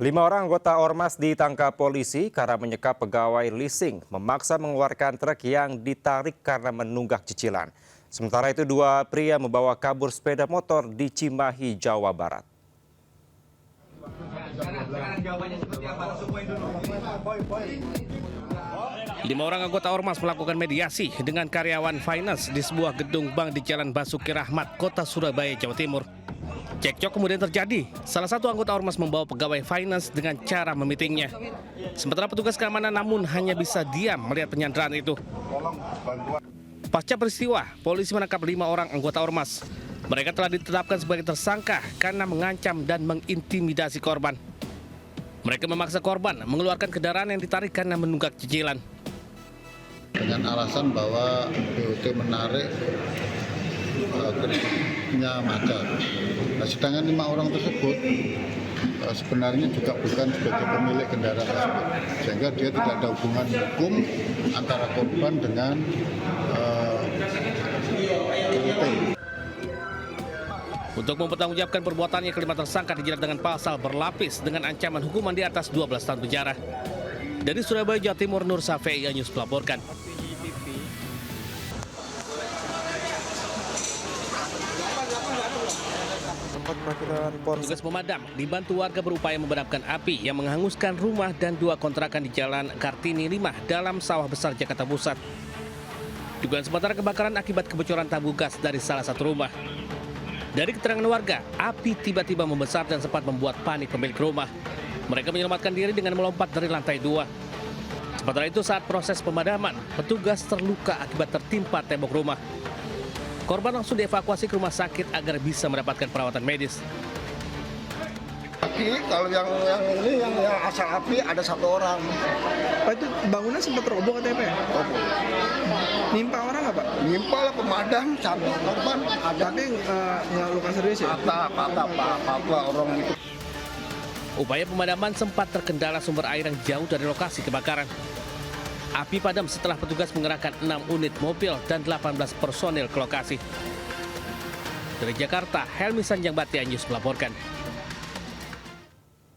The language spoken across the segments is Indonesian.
5 orang anggota Ormas ditangkap polisi karena menyekap pegawai leasing, memaksa mengeluarkan truk yang ditarik karena menunggak cicilan. Sementara itu 2 pria membawa kabur sepeda motor di Cimahi, Jawa Barat. Lima orang anggota Ormas melakukan mediasi dengan karyawan finance di sebuah gedung bank di Jalan Basuki Rahmat, Kota Surabaya, Jawa Timur. Cekcok kemudian terjadi. Salah satu anggota Ormas membawa pegawai finance dengan cara memitingnya. Sementara petugas keamanan namun hanya bisa diam melihat penyanderaan itu. Pasca peristiwa, polisi menangkap 5 orang anggota Ormas. Mereka telah ditetapkan sebagai tersangka karena mengancam dan mengintimidasi korban. Mereka memaksa korban mengeluarkan kendaraan yang ditarik karena menunggak cicilan. Dengan alasan bahwa BOT menarik kreditnya macet. Nah, sedangkan 5 orang tersebut sebenarnya juga bukan sebagai pemilik kendaraan tersebut, sehingga dia tidak ada hubungan hukum antara korban dengan BOT. Untuk mempertanggungjawabkan perbuatannya, kelima tersangka dijerat dengan pasal berlapis dengan ancaman hukuman di atas 12 tahun penjara. Dari Surabaya, Jawa Timur, Nur Safei News melaporkan. Petugas pemadam dibantu warga berupaya memadamkan api yang menghanguskan rumah dan 2 kontrakan di Jalan Kartini 5 dalam Sawah Besar, Jakarta Pusat. Dugaan sementara kebakaran akibat kebocoran tabung gas dari salah satu rumah. Dari keterangan warga, api tiba-tiba membesar dan sempat membuat panik pemilik rumah. Mereka menyelamatkan diri dengan melompat dari lantai 2. Sementara itu saat proses pemadaman, petugas terluka akibat tertimpa tembok rumah. Korban langsung dievakuasi ke rumah sakit agar bisa mendapatkan perawatan medis. Kalau yang ini yang asal api ada 1 orang. Pak, itu bangunan sempat roboh katanya Pak ya? Roboh. Nimpa orang nggak Pak? Nimpa lah pemadam, satu korban ada. Tapi nggak luka serius ya? Patah orang itu. Upaya pemadaman sempat terkendala sumber air yang jauh dari lokasi kebakaran. Api padam setelah petugas mengerahkan 6 unit mobil dan 18 personil ke lokasi. Dari Jakarta, Helmi Sanjangbati News melaporkan.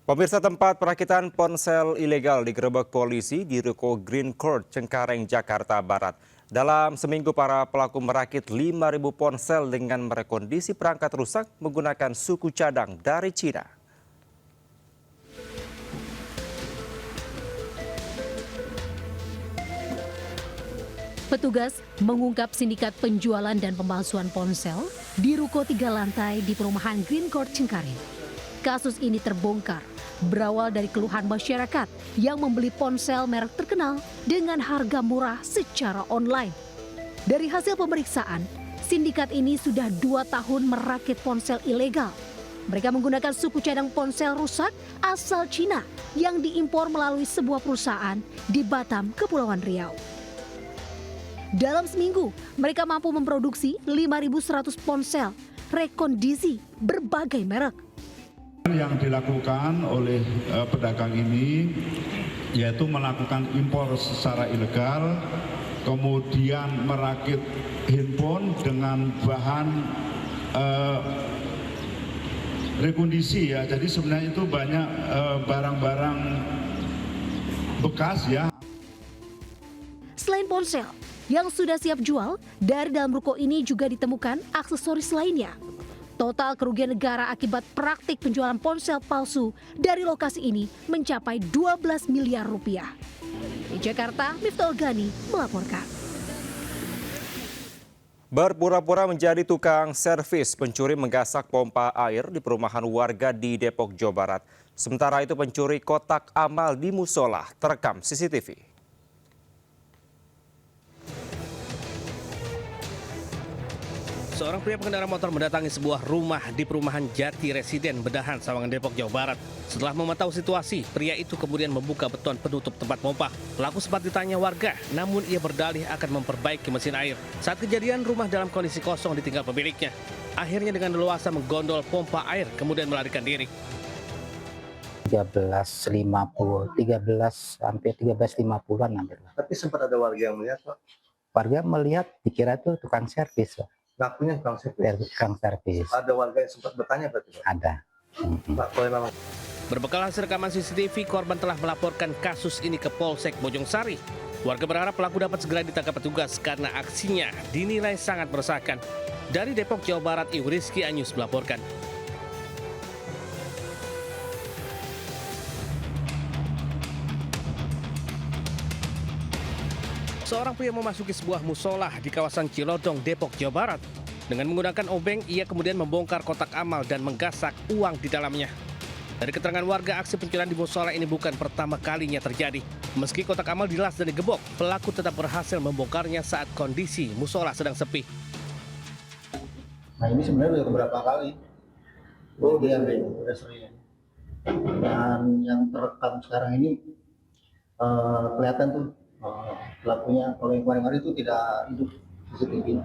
Pemirsa, tempat perakitan ponsel ilegal digerebek polisi di ruko Green Court, Cengkareng, Jakarta Barat. Dalam seminggu, para pelaku merakit 5.000 ponsel dengan merekondisi perangkat rusak menggunakan suku cadang dari Cina. Petugas mengungkap sindikat penjualan dan pemalsuan ponsel di ruko 3 lantai di perumahan Green Court, Cengkareng. Kasus ini terbongkar berawal dari keluhan masyarakat yang membeli ponsel merek terkenal dengan harga murah secara online. Dari hasil pemeriksaan, sindikat ini sudah 2 tahun merakit ponsel ilegal. Mereka menggunakan suku cadang ponsel rusak asal Cina yang diimpor melalui sebuah perusahaan di Batam, Kepulauan Riau. Dalam seminggu, mereka mampu memproduksi 5.100 ponsel rekondisi berbagai merek. Yang dilakukan oleh pedagang ini yaitu melakukan impor secara ilegal, kemudian merakit handphone dengan bahan rekondisi ya. Jadi sebenarnya itu banyak barang-barang bekas ya. Selain ponsel yang sudah siap jual, dari dalam ruko ini juga ditemukan aksesoris lainnya. Total kerugian negara akibat praktik penjualan ponsel palsu dari lokasi ini mencapai 12 miliar rupiah. Di Jakarta, Miftah Olgani melaporkan. Berpura-pura menjadi tukang servis, pencuri menggasak pompa air di perumahan warga di Depok, Jawa Barat. Sementara itu pencuri kotak amal di musola terekam CCTV. Seorang pria pengendara motor mendatangi sebuah rumah di perumahan Jati Residen, Bedahan, Sawangan, Depok, Jawa Barat. Setelah memantau situasi, pria itu kemudian membuka beton penutup tempat pompa. Pelaku sempat ditanya warga, namun ia berdalih akan memperbaiki mesin air. Saat kejadian, rumah dalam kondisi kosong ditinggal pemiliknya. Akhirnya dengan leluasa menggondol pompa air, kemudian melarikan diri. 13.50, 13 sampai 13.50-an hampir. Tapi sempat ada warga yang melihat, Pak. Warga melihat dikira itu tukang servis, Pak. Ngakunya tukang servis. Tukang servis. Ada warga yang sempat bertanya berarti, Pak? Ada. Pak, boleh Berbekal hasil rekaman CCTV, korban telah melaporkan kasus ini ke Polsek Bojongsari. Warga berharap pelaku dapat segera ditangkap petugas karena aksinya dinilai sangat meresahkan. Dari Depok, Jawa Barat, Ibu Rizky Anyus melaporkan. Seorang pria memasuki sebuah musola di kawasan Cilodong, Depok, Jawa Barat. Dengan menggunakan obeng, ia kemudian membongkar kotak amal dan menggasak uang di dalamnya. Dari keterangan warga, aksi pencurian di musola ini bukan pertama kalinya terjadi. Meski kotak amal dilas dan digebok, pelaku tetap berhasil membongkarnya saat kondisi musola sedang sepi. Nah ini sebenarnya udah beberapa kali. Oh, dia udah sering. Dan yang terekam sekarang ini kelihatan tuh pelakunya. Kalau yang kemarin-kemarin itu tidak hidup CCTV.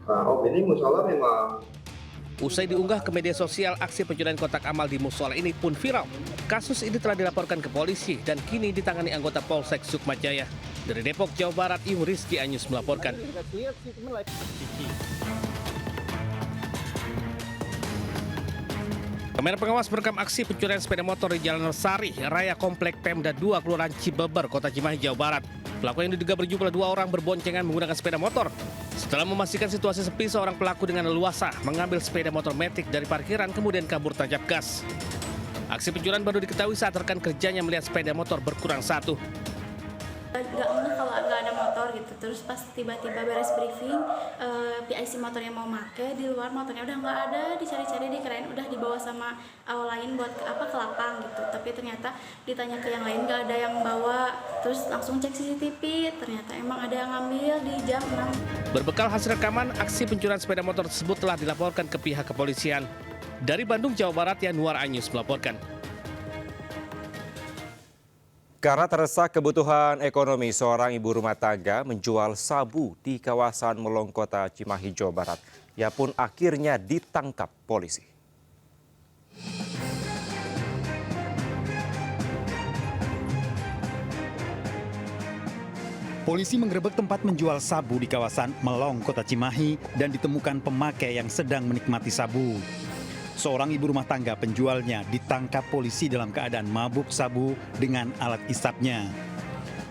Oh, ini musola memang. Usai diunggah ke media sosial, aksi pencurian kotak amal di musola ini pun viral. Kasus ini telah dilaporkan ke polisi dan kini ditangani anggota Polsek Sukmajaya. Dari Depok, Jawa Barat, Ibu Rizky Anyus melaporkan. Kamera pengawas merekam aksi pencurian sepeda motor di Jalan Lestari, Raya Komplek Pemda 2, Kelurahan Cibeber, Kota Cimahi, Jawa Barat. Pelaku yang diduga berjumlah 2 orang berboncengan menggunakan sepeda motor. Setelah memastikan situasi sepi, seorang pelaku dengan leluasa mengambil sepeda motor Matic dari parkiran kemudian kabur tancap gas. Aksi pencurian baru diketahui saat rekan kerjanya melihat sepeda motor berkurang satu. Nggak ngeh kalau nggak ada motor gitu. Terus pas tiba-tiba beres briefing, PIC motornya mau make, di luar motornya udah nggak ada, dicari-cari dikirain udah dibawa sama awal lain buat ke lapang gitu. Tapi ternyata ditanya ke yang lain nggak ada yang bawa. Terus langsung cek CCTV, ternyata emang ada yang ngambil di jam 6. Berbekal hasil rekaman, aksi pencurian sepeda motor tersebut telah dilaporkan ke pihak kepolisian. Dari Bandung, Jawa Barat, Yanuar Anyus melaporkan. Karena terdesak kebutuhan ekonomi, seorang ibu rumah tangga menjual sabu di kawasan Melong, Kota Cimahi, Jawa Barat. Ia pun akhirnya ditangkap polisi. Polisi menggerebek tempat menjual sabu di kawasan Melong, Kota Cimahi dan ditemukan pemakai yang sedang menikmati sabu. Seorang ibu rumah tangga penjualnya ditangkap polisi dalam keadaan mabuk sabu dengan alat isapnya.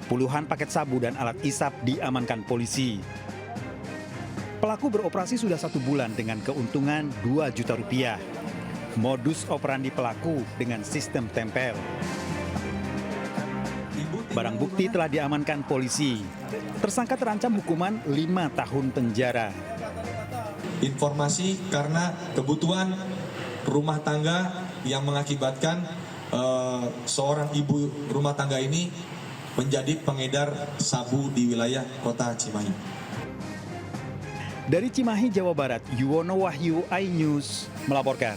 Puluhan paket sabu dan alat isap diamankan polisi. Pelaku beroperasi sudah 1 bulan dengan keuntungan 2 juta rupiah. Modus operandi pelaku dengan sistem tempel. Barang bukti telah diamankan polisi. Tersangka terancam hukuman 5 tahun penjara. Informasi karena kebutuhan rumah tangga yang mengakibatkan seorang ibu rumah tangga ini menjadi pengedar sabu di wilayah Kota Cimahi. Dari Cimahi, Jawa Barat, Yuwono Wahyu, iNews melaporkan.